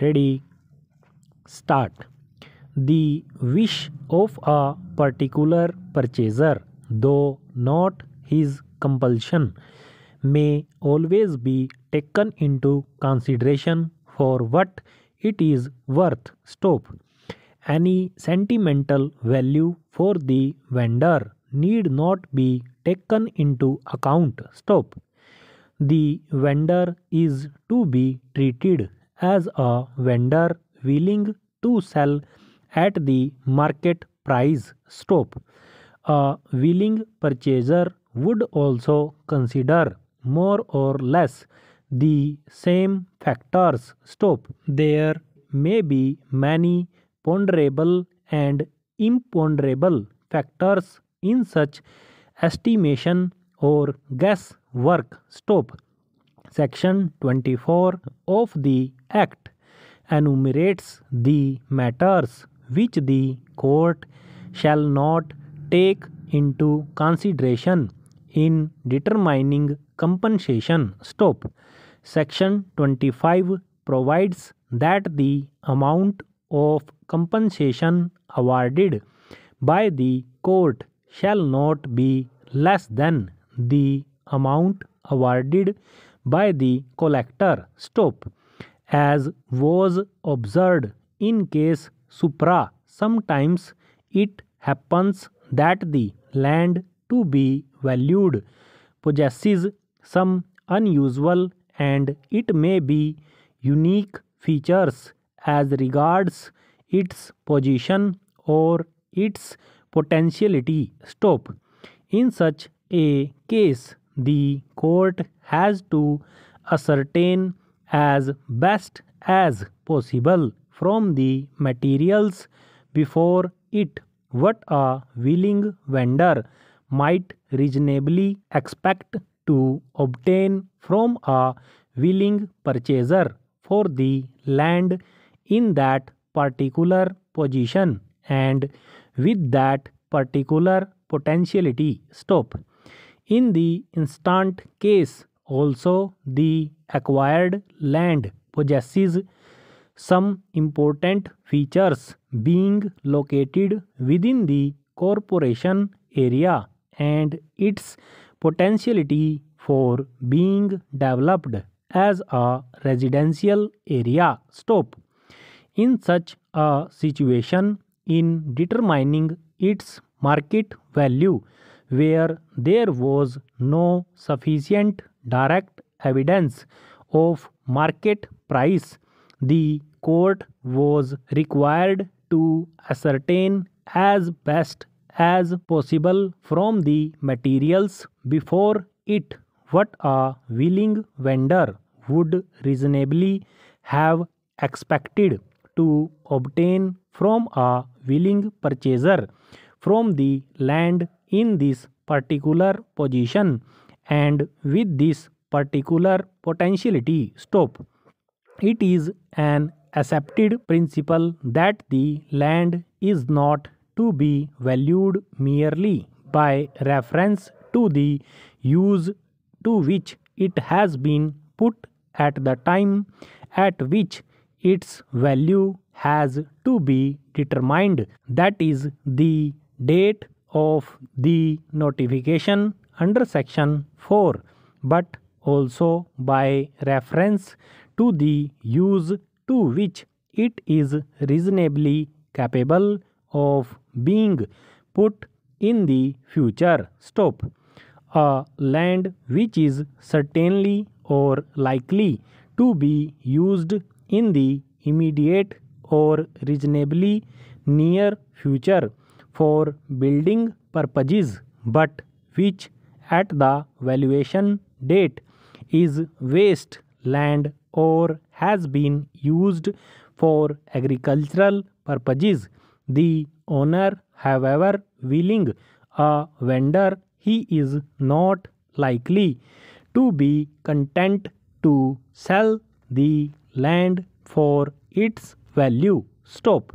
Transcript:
Ready? Start. The wish of a particular purchaser, though not his compulsion, may always be taken into consideration for what it is worth. Stop. Any sentimental value for the vendor need not be taken into account. Stop. The vendor is to be treated as a vendor willing to sell at the market price. Stop. A willing purchaser would also consider more or less the same factors. Stop. There may be many ponderable and imponderable factors in such estimation or guesswork. Stop. Section 24 of the Act enumerates the matters which the court shall not take into consideration in determining compensation. Stop. Section 25 provides that the amount of compensation awarded by the court shall not be less than the amount awarded by the collector. Stop. As was observed in case supra, sometimes it happens that the land to be valued possesses some unusual and it may be unique features as regards its position or its potentiality. Stop. In such a case, the court has to ascertain as best as possible from the materials before it what a willing vendor might reasonably expect to obtain from a willing purchaser for the land in that particular position and with that particular potentiality. Stop. In the instant case also, the acquired land possesses some important features, being located within the corporation area and its potentiality for being developed as a residential area. Stop. In such a situation, in determining its market value, where there was no sufficient direct evidence of market price, the court was required to ascertain as best as possible from the materials before it what a willing vendor would reasonably have expected to obtain from a willing purchaser from the land in this particular position and with this particular potentiality. Stop. It is an accepted principle that the land is not to be valued merely by reference to the use to which it has been put at the time at which its value has to be determined, that is, the date of the notification under section 4, but also by reference to the use to which it is reasonably capable of being put in the future. Stop. A land which is certainly or likely to be used in the immediate or reasonably near future for building purposes, but which at the valuation date is waste land or has been used for agricultural purposes. The owner, however willing a vendor, he is not likely to be content to sell the land for its value. Stop.